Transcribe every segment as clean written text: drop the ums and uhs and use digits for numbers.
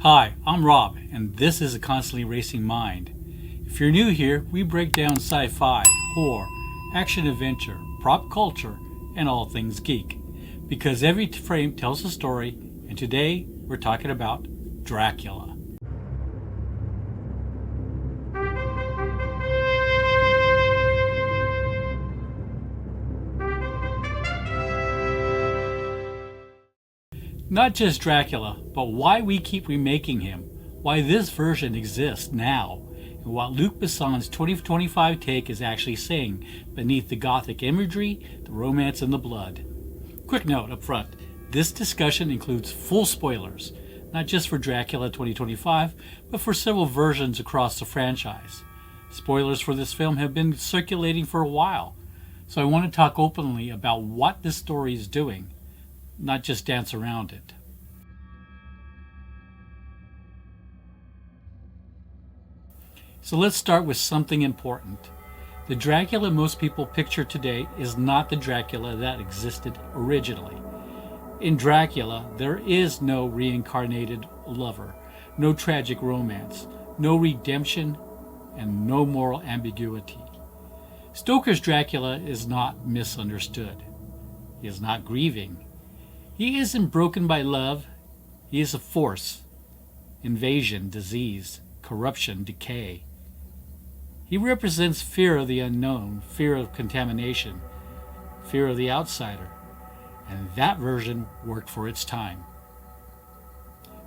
Hi, I'm Rob, and this is A Constantly Racing Mind. If you're new here, we break down sci-fi, horror, action-adventure, prop culture, and all things geek. Because every frame tells a story, and today we're talking about Dracula. Not just Dracula, but why we keep remaking him, why this version exists now, and what Luc Besson's 2025 take is actually saying beneath the Gothic imagery, the romance, and the blood. Quick note up front, this discussion includes full spoilers, not just for Dracula 2025, but for several versions across the franchise. Spoilers for this film have been circulating for a while, so I want to talk openly about what this story is doing, not just dance around it. So let's start with something important. The Dracula most people picture today is not the Dracula that existed originally. In Dracula, there is no reincarnated lover, no tragic romance, no redemption, and no moral ambiguity. Stoker's Dracula is not misunderstood. He is not grieving. He isn't broken by love. He is a force. Invasion, disease, corruption, decay. He represents fear of the unknown, fear of contamination, fear of the outsider. And that version worked for its time.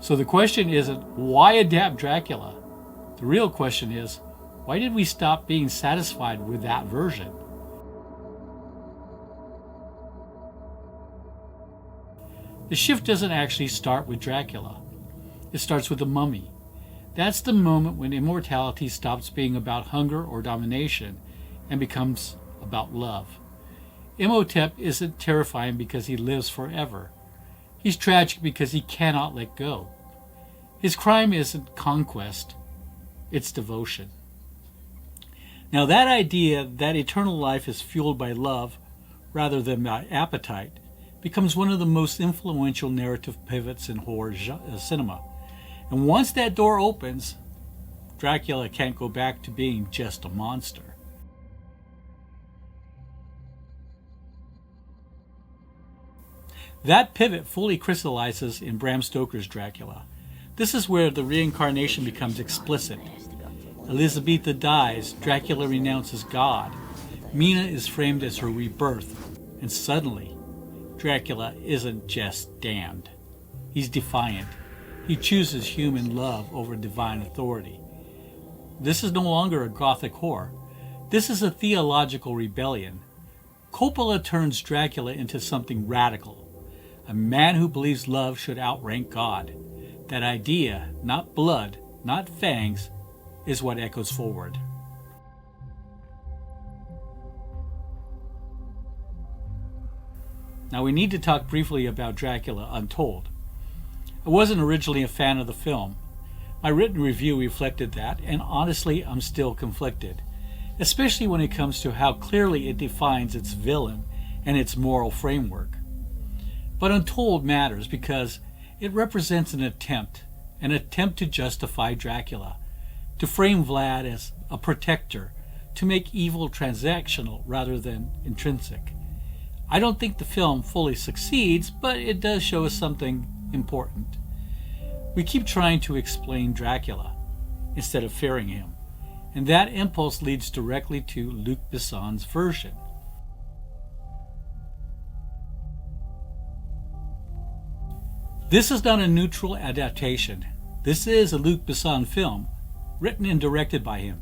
So the question isn't, why adapt Dracula? The real question is, why did we stop being satisfied with that version? The shift doesn't actually start with Dracula. It starts with the Mummy. That's the moment when immortality stops being about hunger or domination and becomes about love. Imhotep isn't terrifying because he lives forever. He's tragic because he cannot let go. His crime isn't conquest, it's devotion. Now that idea that eternal life is fueled by love rather than by appetite becomes one of the most influential narrative pivots in horror cinema. And once that door opens, Dracula can't go back to being just a monster. That pivot fully crystallizes in Bram Stoker's Dracula. This is where the reincarnation becomes explicit. Elisabeta dies, Dracula renounces God. Mina is framed as her rebirth, and suddenly, Dracula isn't just damned. He's defiant. He chooses human love over divine authority. This is no longer a Gothic horror. This is a theological rebellion. Coppola turns Dracula into something radical. A man who believes love should outrank God. That idea, not blood, not fangs, is what echoes forward. Now we need to talk briefly about Dracula Untold. I wasn't originally a fan of the film. My written review reflected that, and honestly I'm still conflicted, especially when it comes to how clearly it defines its villain and its moral framework. But Untold matters because it represents an attempt to justify Dracula, to frame Vlad as a protector, to make evil transactional rather than intrinsic. I don't think the film fully succeeds, but it does show us something important. We keep trying to explain Dracula instead of fearing him, and that impulse leads directly to Luc Besson's version. This is not a neutral adaptation. This is a Luc Besson film, written and directed by him.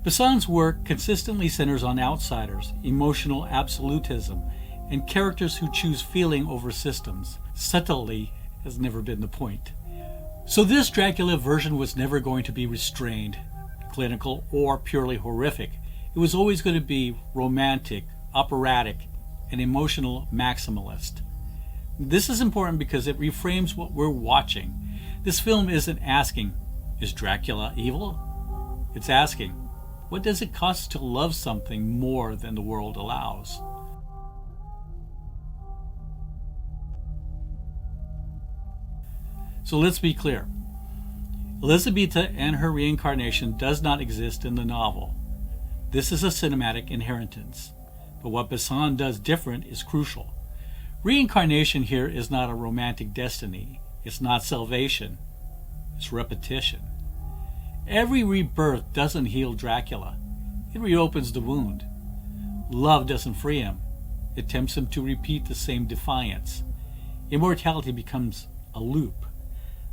Besson's work consistently centers on outsiders, emotional absolutism, and characters who choose feeling over systems. Subtlety has never been the point. So this Dracula version was never going to be restrained, clinical, or purely horrific. It was always going to be romantic, operatic, and emotional maximalist. This is important because it reframes what we're watching. This film isn't asking, is Dracula evil? It's asking, what does it cost to love something more than the world allows? So let's be clear. Elisabeta and her reincarnation does not exist in the novel. This is a cinematic inheritance. But what Besson does different is crucial. Reincarnation here is not a romantic destiny. It's not salvation. It's repetition. Every rebirth doesn't heal Dracula. It reopens the wound. Love doesn't free him. It tempts him to repeat the same defiance. Immortality becomes a loop,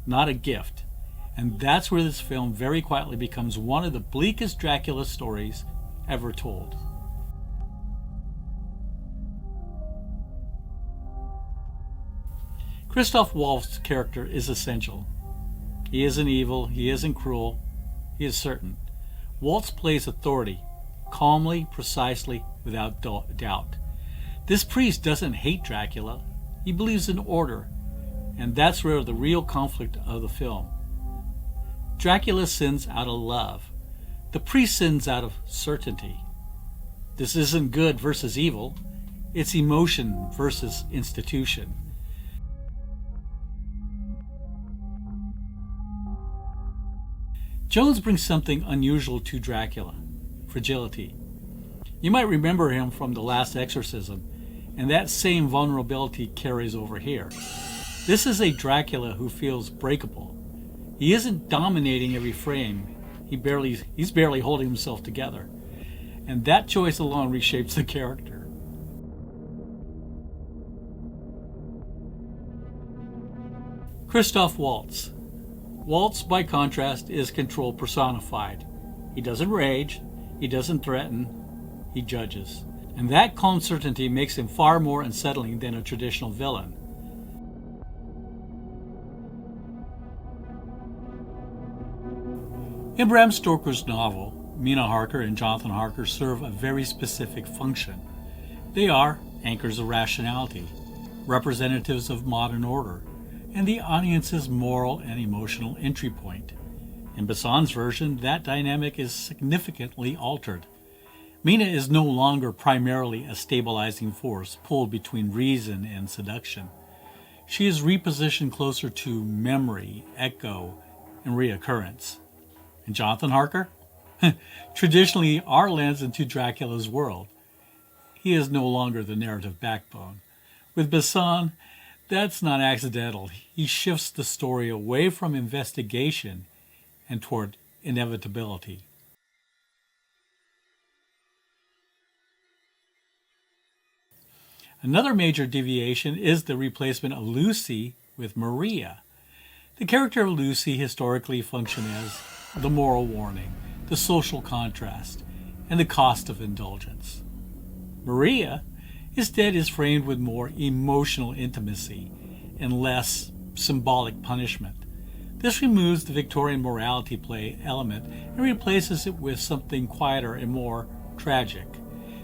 not a gift. And that's where this film very quietly becomes one of the bleakest Dracula stories ever told. Christoph Waltz's character is essential. He isn't evil, he isn't cruel, he is certain. Waltz plays authority, calmly, precisely, without doubt. This priest doesn't hate Dracula, he believes in order, and that's where the real conflict of the film. Dracula sins out of love. The priest sins out of certainty. This isn't good versus evil. It's emotion versus institution. Jones brings something unusual to Dracula, fragility. You might remember him from The Last Exorcism, and that same vulnerability carries over here. This is a Dracula who feels breakable. He isn't dominating every frame. He's barely holding himself together. And that choice alone reshapes the character. Christoph Waltz. Waltz, by contrast, is control personified. He doesn't rage, he doesn't threaten, he judges. And that calm certainty makes him far more unsettling than a traditional villain. In Bram Stoker's novel, Mina Harker and Jonathan Harker serve a very specific function. They are anchors of rationality, representatives of modern order, and the audience's moral and emotional entry point. In Besson's version, that dynamic is significantly altered. Mina is no longer primarily a stabilizing force pulled between reason and seduction. She is repositioned closer to memory, echo, and reoccurrence. And Jonathan Harker? Traditionally our lens into Dracula's world. He is no longer the narrative backbone. With Besson, that's not accidental. He shifts the story away from investigation and toward inevitability. Another major deviation is the replacement of Lucy with Maria. The character of Lucy historically functioned as the moral warning, the social contrast, and the cost of indulgence. Maria instead is framed with more emotional intimacy and less symbolic punishment. This removes the Victorian morality play element and replaces it with something quieter and more tragic,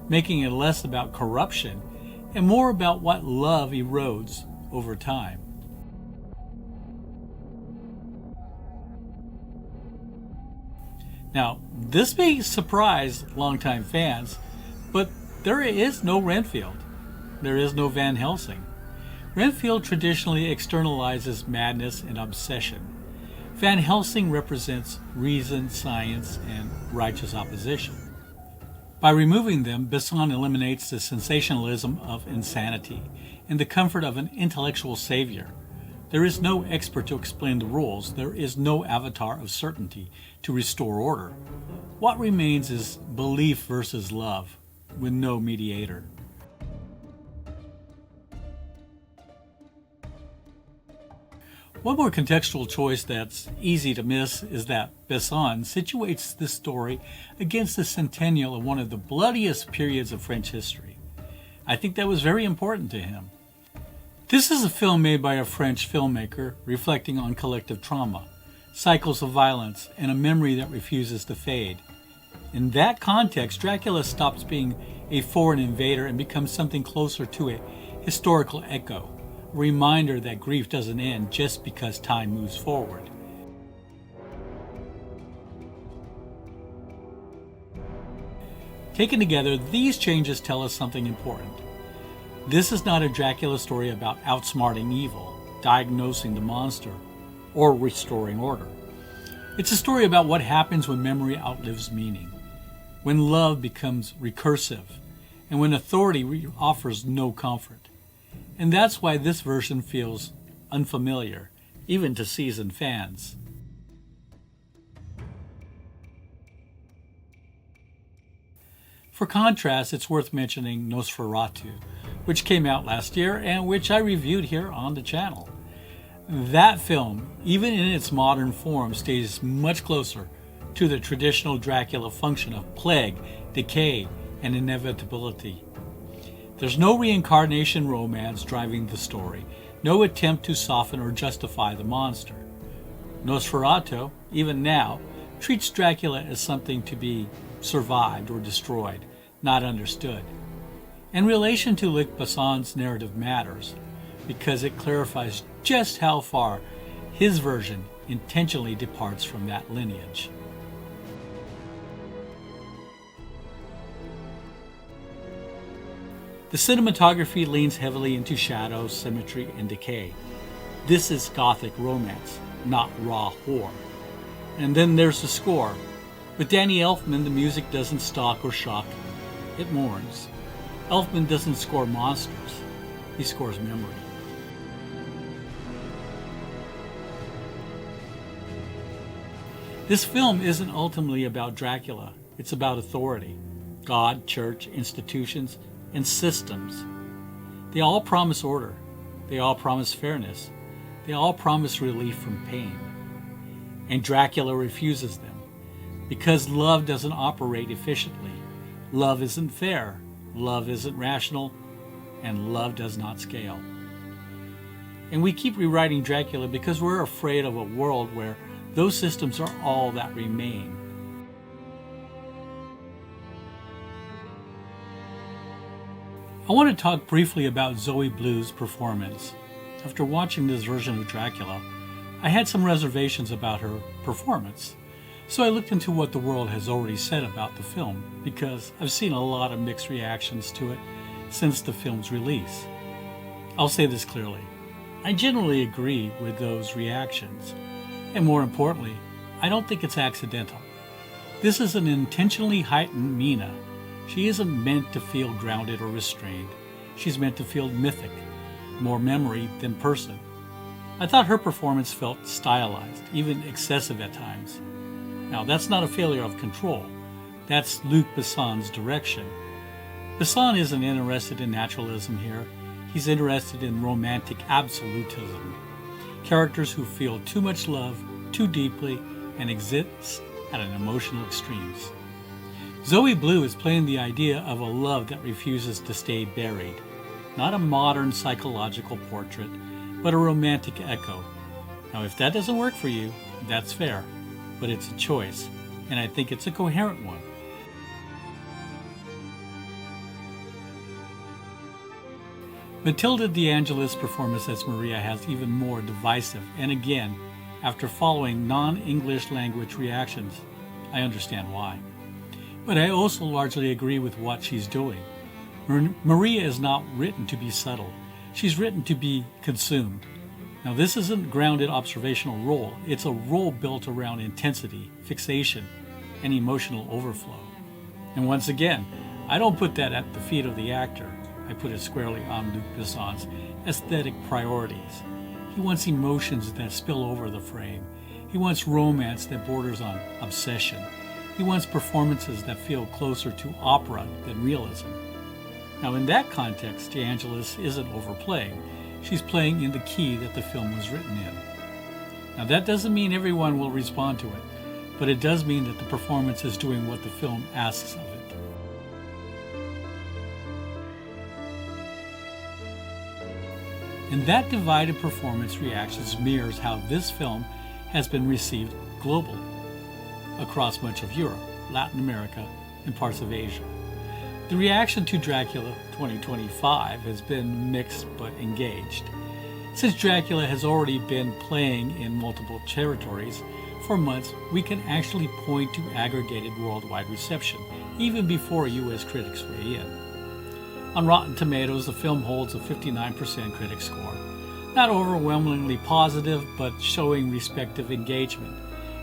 making it less about corruption and more about what love erodes over time. Now, this may surprise longtime fans, but there is no Renfield. There is no Van Helsing. Renfield traditionally externalizes madness and obsession. Van Helsing represents reason, science, and righteous opposition. By removing them, Besson eliminates the sensationalism of insanity and the comfort of an intellectual savior. There is no expert to explain the rules. There is no avatar of certainty to restore order. What remains is belief versus love, with no mediator. One more contextual choice that's easy to miss is that Besson situates this story against the Centennial of one of the bloodiest periods of French history. I think that was very important to him. This is a film made by a French filmmaker reflecting on collective trauma, cycles of violence, and a memory that refuses to fade. In that context, Dracula stops being a foreign invader and becomes something closer to a historical echo, a reminder that grief doesn't end just because time moves forward. Taken together, these changes tell us something important. This is not a Dracula story about outsmarting evil, diagnosing the monster, or restoring order. It's a story about what happens when memory outlives meaning, when love becomes recursive, and when authority offers no comfort. And that's why this version feels unfamiliar, even to seasoned fans. For contrast, it's worth mentioning Nosferatu, which came out last year and which I reviewed here on the channel. That film, even in its modern form, stays much closer to the traditional Dracula function of plague, decay, and inevitability. There's no reincarnation romance driving the story, no attempt to soften or justify the monster. Nosferatu, even now, treats Dracula as something to be survived or destroyed, not understood. And relation to Luc Besson's narrative matters, because it clarifies just how far his version intentionally departs from that lineage. The cinematography leans heavily into shadows, symmetry, and decay. This is Gothic romance, not raw horror. And then there's the score. With Danny Elfman, the music doesn't stalk or shock, it mourns. Elfman doesn't score monsters, he scores memory. This film isn't ultimately about Dracula, it's about authority. God, church, institutions, and systems. They all promise order, they all promise fairness, they all promise relief from pain. And Dracula refuses them. Because love doesn't operate efficiently. Love isn't fair. Love isn't rational. And love does not scale. And we keep rewriting Dracula because we're afraid of a world where those systems are all that remain. I want to talk briefly about Zoë Bleu's performance. After watching this version of Dracula, I had some reservations about her performance. So I looked into what the world has already said about the film, because I've seen a lot of mixed reactions to it since the film's release. I'll say this clearly. I generally agree with those reactions. And more importantly, I don't think it's accidental. This is an intentionally heightened Mina. She isn't meant to feel grounded or restrained. She's meant to feel mythic, more memory than person. I thought her performance felt stylized, even excessive at times. Now, that's not a failure of control. That's Luc Besson's direction. Besson isn't interested in naturalism here. He's interested in romantic absolutism. Characters who feel too much love, too deeply, and exist at an emotional extremes. Zoë Bleu is playing the idea of a love that refuses to stay buried. Not a modern psychological portrait, but a romantic echo. Now, if that doesn't work for you, that's fair. But it's a choice, and I think it's a coherent one. Matilda De Angelis' performance as Maria has even more divisive, and again, after following non-English language reactions, I understand why. But I also largely agree with what she's doing. Maria is not written to be subtle. She's written to be consumed. Now, this isn't a grounded observational role. It's a role built around intensity, fixation, and emotional overflow. And once again, I don't put that at the feet of the actor. I put it squarely on Luc Besson's aesthetic priorities. He wants emotions that spill over the frame. He wants romance that borders on obsession. He wants performances that feel closer to opera than realism. Now, in that context, De Angelis isn't overplaying. She's playing in the key that the film was written in. Now, that doesn't mean everyone will respond to it, but it does mean that the performance is doing what the film asks of it. And that divided performance reactions mirrors how this film has been received globally, across much of Europe, Latin America, and parts of Asia. The reaction to Dracula 2025 has been mixed but engaged. Since Dracula has already been playing in multiple territories for months, we can actually point to aggregated worldwide reception, even before US critics weigh in. On Rotten Tomatoes, the film holds a 59% critic score. Not overwhelmingly positive, but showing respective engagement.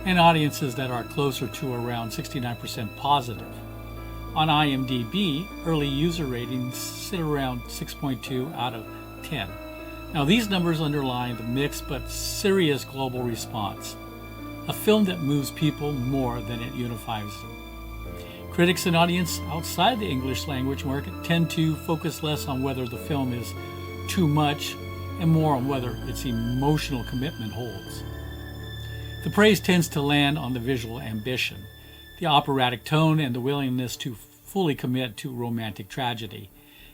and audiences that are closer to around 69% positive. On IMDb, early user ratings sit around 6.2 out of 10. Now these numbers underline the mixed but serious global response, a film that moves people more than it unifies them. Critics and audience outside the English language market tend to focus less on whether the film is too much and more on whether its emotional commitment holds. The praise tends to land on the visual ambition, the operatic tone, and the willingness to fully commit to romantic tragedy.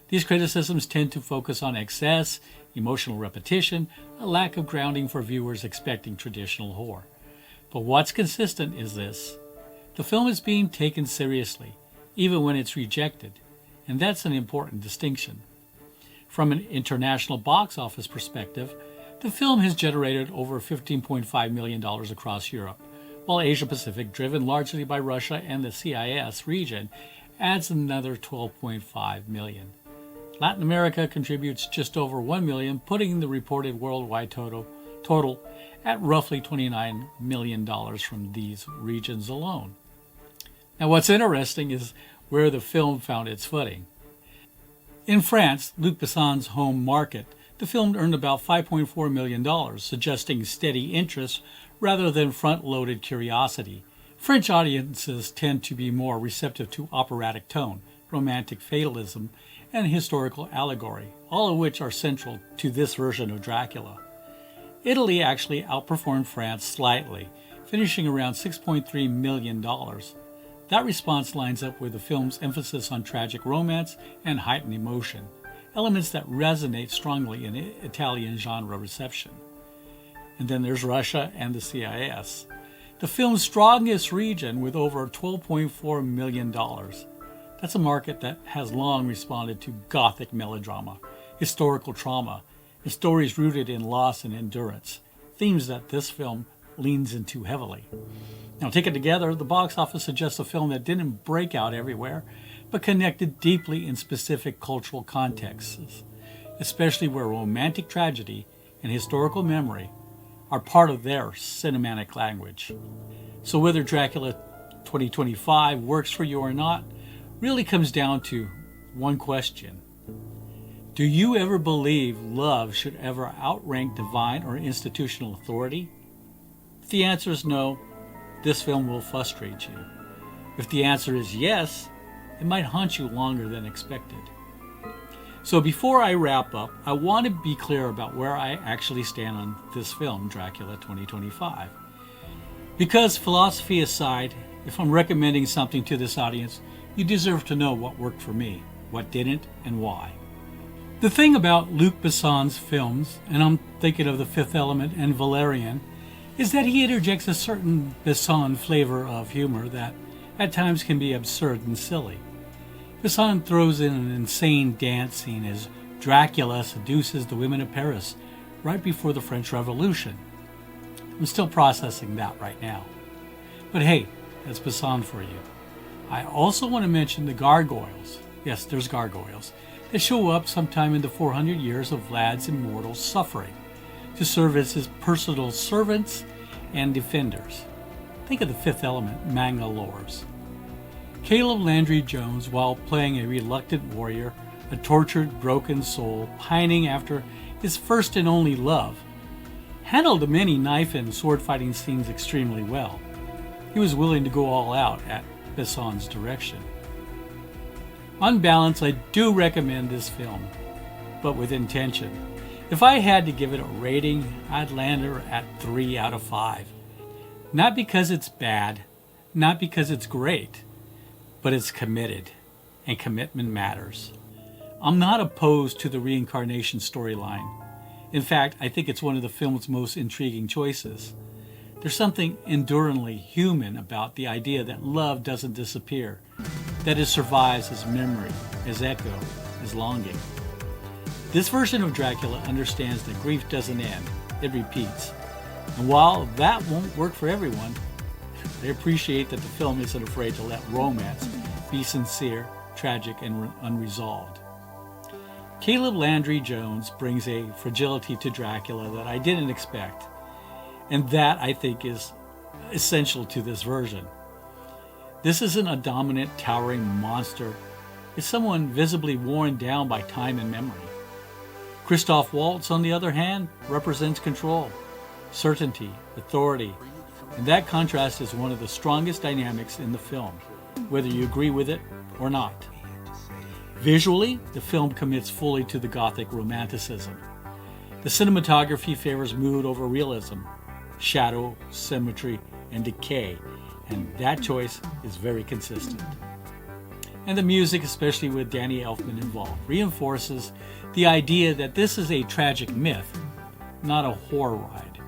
These criticisms tend to focus on excess, emotional repetition, a lack of grounding for viewers expecting traditional horror. But what's consistent is this: the film is being taken seriously, even when it's rejected, and that's an important distinction. From an international box office perspective, the film has generated over $15.5 million across Europe, while Asia Pacific, driven largely by Russia and the CIS region, adds another $12.5 million. Latin America contributes just over $1 million, putting the reported worldwide total at roughly $29 million from these regions alone. Now what's interesting is where the film found its footing. In France, Luc Besson's home market, the film earned about $5.4 million, suggesting steady interest rather than front-loaded curiosity. French audiences tend to be more receptive to operatic tone, romantic fatalism, and historical allegory, all of which are central to this version of Dracula. Italy actually outperformed France slightly, finishing around $6.3 million. That response lines up with the film's emphasis on tragic romance and heightened emotion, elements that resonate strongly in Italian genre reception. And then there's Russia and the CIS, the film's strongest region with over $12.4 million. That's a market that has long responded to Gothic melodrama, historical trauma, and stories rooted in loss and endurance, themes that this film leans into heavily. Now, taken together, the box office suggests a film that didn't break out everywhere, but connected deeply in specific cultural contexts, especially where romantic tragedy and historical memory are part of their cinematic language. So whether Dracula 2025 works for you or not really comes down to one question. Do you ever believe love should ever outrank divine or institutional authority? If the answer is no, this film will frustrate you. If the answer is yes, it might haunt you longer than expected. So before I wrap up, I want to be clear about where I actually stand on this film, Dracula 2025. Because philosophy aside, if I'm recommending something to this audience, you deserve to know what worked for me, what didn't, and why. The thing about Luc Besson's films, and I'm thinking of The Fifth Element and Valerian, is that he interjects a certain Besson flavor of humor that at times can be absurd and silly. Besson throws in an insane dance scene as Dracula seduces the women of Paris right before the French Revolution. I'm still processing that right now. But hey, that's Besson for you. I also want to mention the gargoyles. Yes, there's gargoyles that show up sometime in the 400 years of Vlad's immortal suffering to serve as his personal servants and defenders. Think of The Fifth Element manga lores. Caleb Landry Jones, while playing a reluctant warrior, a tortured, broken soul pining after his first and only love, handled the many knife and sword fighting scenes extremely well. He was willing to go all out at Besson's direction. On balance, I do recommend this film, but with intention. If I had to give it a rating, I'd land her at 3 out of 5. Not because it's bad, not because it's great, but it's committed, and commitment matters. I'm not opposed to the reincarnation storyline. In fact, I think it's one of the film's most intriguing choices. There's something enduringly human about the idea that love doesn't disappear, that it survives as memory, as echo, as longing. This version of Dracula understands that grief doesn't end, it repeats. And while that won't work for everyone, I appreciate that the film isn't afraid to let romance be sincere, tragic, and unresolved. Caleb Landry Jones brings a fragility to Dracula that I didn't expect, and that I think is essential to this version. This isn't a dominant, towering monster. It's someone visibly worn down by time and memory. Christoph Waltz, on the other hand, represents control, certainty, authority, and that contrast is one of the strongest dynamics in the film, whether you agree with it or not. Visually, the film commits fully to the Gothic romanticism. The cinematography favors mood over realism, shadow, symmetry, and decay, and that choice is very consistent. And the music, especially with Danny Elfman involved, reinforces the idea that this is a tragic myth, not a horror ride.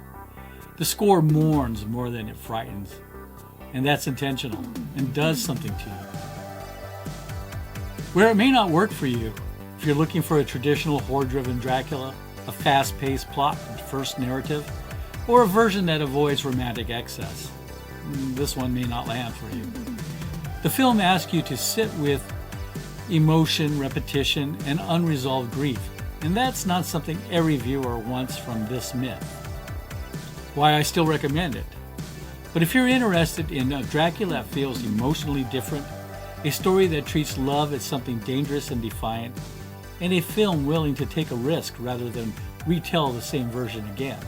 The score mourns more than it frightens, and that's intentional and does something to you. Where it may not work for you, if you're looking for a traditional horror-driven Dracula, a fast-paced plot and first narrative, or a version that avoids romantic excess, this one may not land for you. The film asks you to sit with emotion, repetition, and unresolved grief, and that's not something every viewer wants from this myth. Why I still recommend it. But if you're interested in a Dracula that feels emotionally different, a story that treats love as something dangerous and defiant, and a film willing to take a risk rather than retell the same version again,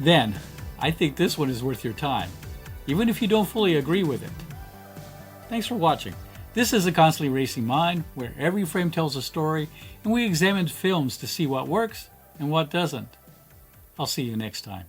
then I think this one is worth your time, even if you don't fully agree with it. Thanks for watching. This is A Constantly Racing Mind, where every frame tells a story, and we examine films to see what works and what doesn't. I'll see you next time.